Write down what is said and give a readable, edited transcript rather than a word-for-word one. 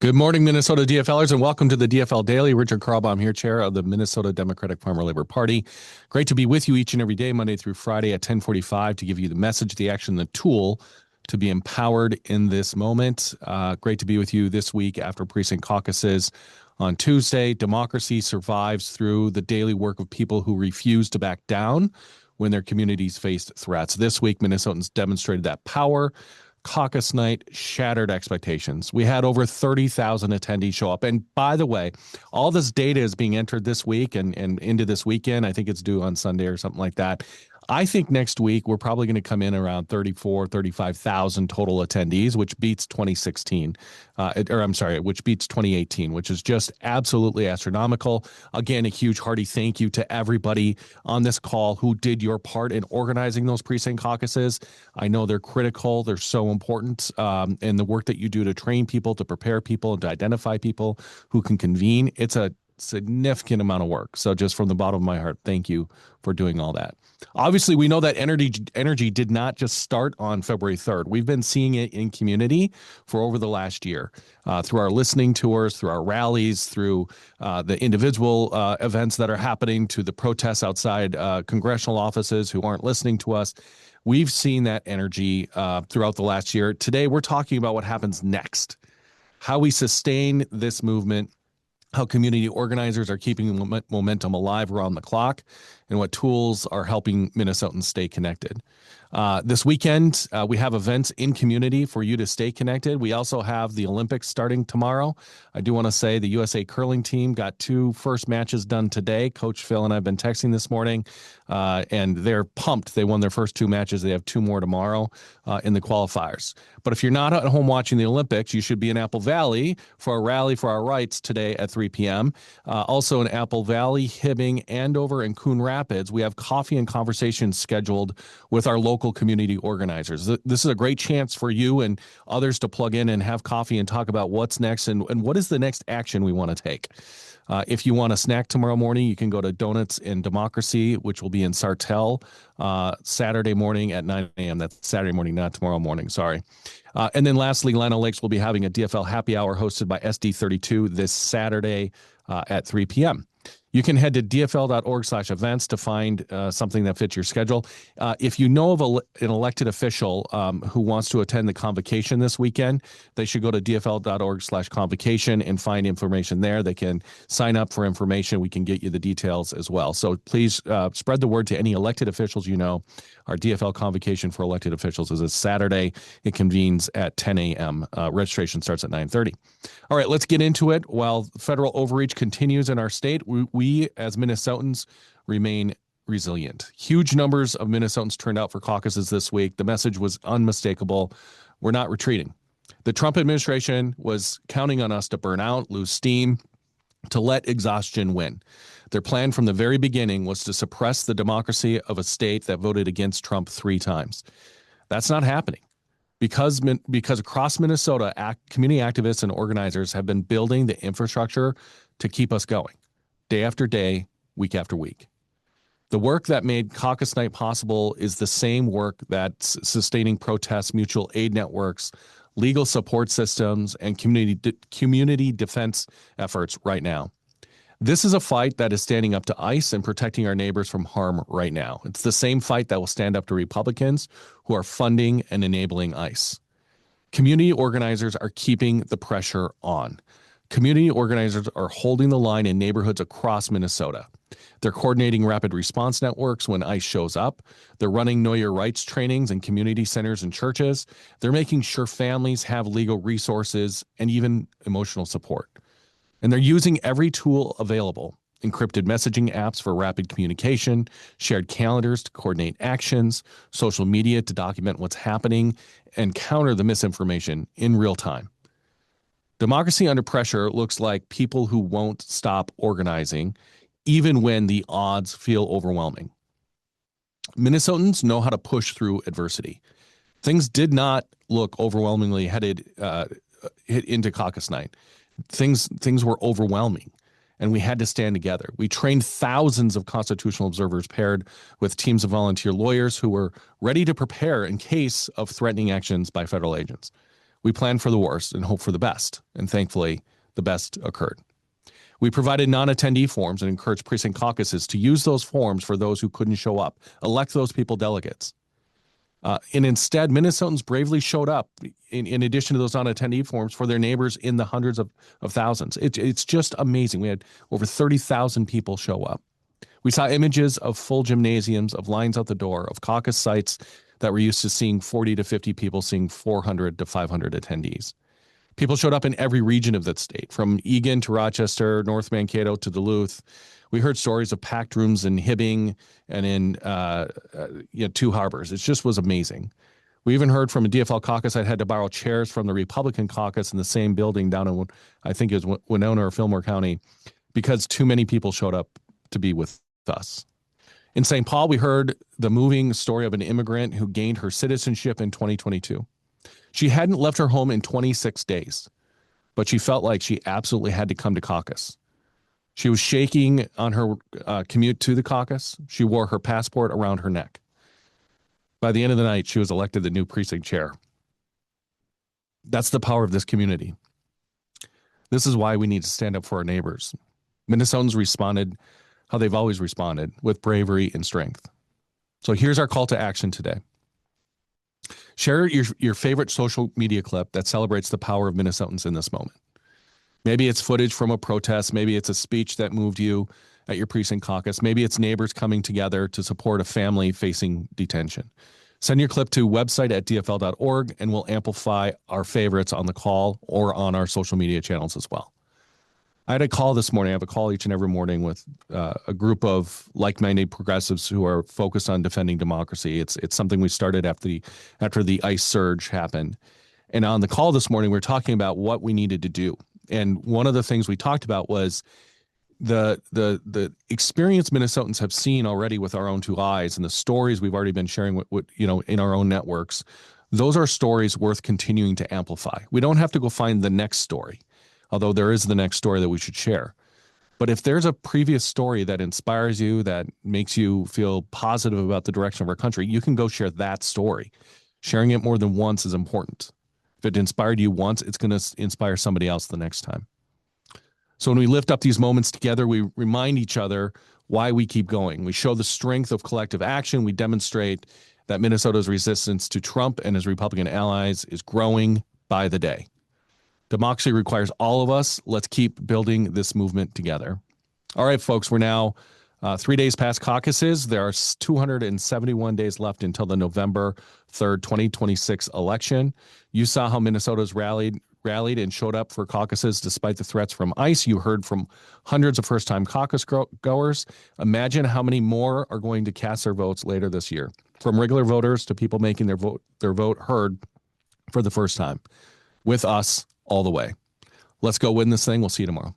Good morning, Minnesota DFLers, and welcome to the DFL Daily. Richard Carlbaum here, chair of the Minnesota Democratic Farmer Labor Party. Great to be with you each and every day, Monday through Friday at 10:45, to give you the message, the action, the tool to be empowered in this moment. Great to be with you this week after precinct caucuses on Tuesday. Democracy survives through the daily work of people who refuse to back down when their communities faced threats. This week, Minnesotans demonstrated that power. Caucus night shattered expectations. We had over 30,000 attendees show up. And by the way, all this data is being entered this week and into this weekend. I think it's due on Sunday or something like that. I think next week we're probably going to come in around 35,000 total attendees, which beats 2016, which beats 2018, which is just absolutely astronomical. Again, a huge hearty thank you to everybody on this call who did your part in organizing those precinct caucuses. I know they're critical. They're so important. And the work that you do to train people, to prepare people, and to identify people who can convene, it's a significant amount of work. So just from the bottom of my heart, thank you for doing all that. Obviously, we know that energy did not just start on February 3rd. We've been seeing it in community for over the last year, through our listening tours, through our rallies, through the individual events that are happening, to the protests outside congressional offices who aren't listening to us. We've seen that energy throughout the last year. Today, we're talking about what happens next, how we sustain this movement, how community organizers are keeping momentum alive around the clock, and what tools are helping Minnesotans stay connected. This weekend, we have events in community for you to stay connected. We also have the Olympics starting tomorrow. I do want to say the USA curling team got two first matches done today. Coach Phil and I have been texting this morning, and they're pumped. They won their first two matches. They have two more tomorrow in the qualifiers. But if you're not at home watching the Olympics, you should be in Apple Valley for a rally for our rights today at 3 p.m. Also in Apple Valley, Hibbing, Andover, and Coon Rapids, we have coffee and conversations scheduled with our local community organizers. This is a great chance for you and others to plug in and have coffee and talk about what's next and what is the next action we want to take. If you want a snack tomorrow morning, you can go to Donuts and Democracy, which will be in Sartell, Saturday morning at 9 a.m. That's Saturday morning, not tomorrow morning. Sorry. And then lastly, Lino Lakes will be having a DFL happy hour hosted by SD32 this Saturday at 3 p.m. You can head to dfl.org/events to find something that fits your schedule. If you know of an elected official who wants to attend the convocation this weekend, they should go to dfl.org/convocation and find information there. They can sign up for information. We can get you the details as well. So please spread the word to any elected officials you know. Our DFL convocation for elected officials is this Saturday. It convenes at 10 a.m. Registration starts at 9:30. All right, let's get into it. While federal overreach continues in our state, we as Minnesotans remain resilient. Huge numbers of Minnesotans turned out for caucuses this week. The message was unmistakable. We're not retreating. The Trump administration was counting on us to burn out, lose steam, to let exhaustion win. Their plan from the very beginning was to suppress the democracy of a state that voted against Trump 3 times. That's not happening. Because across Minnesota, community activists and organizers have been building the infrastructure to keep us going, day after day, week after week. The work that made Caucus Night possible is the same work that's sustaining protests, mutual aid networks, legal support systems, and community defense efforts right now. This is a fight that is standing up to ICE and protecting our neighbors from harm right now. It's the same fight that will stand up to Republicans who are funding and enabling ICE. Community organizers are keeping the pressure on. Community organizers are holding the line in neighborhoods across Minnesota. They're coordinating rapid response networks when ICE shows up. They're running Know Your Rights trainings in community centers and churches. They're making sure families have legal resources and even emotional support. And they're using every tool available: encrypted messaging apps for rapid communication, shared calendars to coordinate actions, social media to document what's happening, and counter the misinformation in real time. Democracy under pressure looks like people who won't stop organizing, even when the odds feel overwhelming. Minnesotans know how to push through adversity. Things did not look overwhelmingly headed into caucus night. Things were overwhelming, and we had to stand together. We trained thousands of constitutional observers paired with teams of volunteer lawyers who were ready to prepare in case of threatening actions by federal agents. We planned for the worst and hoped for the best, and thankfully, the best occurred. We provided non-attendee forms and encouraged precinct caucuses to use those forms for those who couldn't show up, elect those people delegates. And instead, Minnesotans bravely showed up in addition to those non-attendee forms for their neighbors in the hundreds of thousands. It's just amazing. We had over 30,000 people show up. We saw images of full gymnasiums, of lines out the door, of caucus sites that were used to seeing 40 to 50 people, seeing 400 to 500 attendees. People showed up in every region of that state, from Eagan to Rochester, North Mankato to Duluth. We heard stories of packed rooms in Hibbing and in Two Harbors. It just was amazing. We even heard from a DFL caucus that had to borrow chairs from the Republican caucus in the same building down in, I think it was Winona or Fillmore County, because too many people showed up to be with us. In St. Paul, we heard the moving story of an immigrant who gained her citizenship in 2022. She hadn't left her home in 26 days, but she felt like she absolutely had to come to caucus. She was shaking on her commute to the caucus. She wore her passport around her neck. By the end of the night, she was elected the new precinct chair. That's the power of this community. This is why we need to stand up for our neighbors. Minnesotans responded how they've always responded, with bravery and strength. So here's our call to action today. Share your favorite social media clip that celebrates the power of Minnesotans in this moment. Maybe it's footage from a protest. Maybe it's a speech that moved you at your precinct caucus. Maybe it's neighbors coming together to support a family facing detention. Send your clip to website@dfl.org, and we'll amplify our favorites on the call or on our social media channels as well. I had a call this morning. I have a call each and every morning with a group of like-minded progressives who are focused on defending democracy. It's something we started after the ICE surge happened. And on the call this morning, we're talking about what we needed to do. And one of the things we talked about was the experience Minnesotans have seen already with our own two eyes, and the stories we've already been sharing with in our own networks. Those are stories worth continuing to amplify. We don't have to go find the next story, although there is the next story that we should share. But if there's a previous story that inspires you, that makes you feel positive about the direction of our country, you can go share that story. Sharing it more than once is important. If it inspired you once, it's going to inspire somebody else the next time. So when we lift up these moments together, we remind each other why we keep going. We show the strength of collective action. We demonstrate that Minnesota's resistance to Trump and his Republican allies is growing by the day. Democracy requires all of us. Let's keep building this movement together. All right, folks, we're now 3 days past caucuses. There are 271 days left until the November 3rd, 2026 election. You saw how Minnesota's rallied and showed up for caucuses despite the threats from ICE. You heard from hundreds of first-time caucus goers. Imagine how many more are going to cast their votes later this year, from regular voters to people making their vote heard for the first time. With us all the way. Let's go win this thing. We'll see you tomorrow.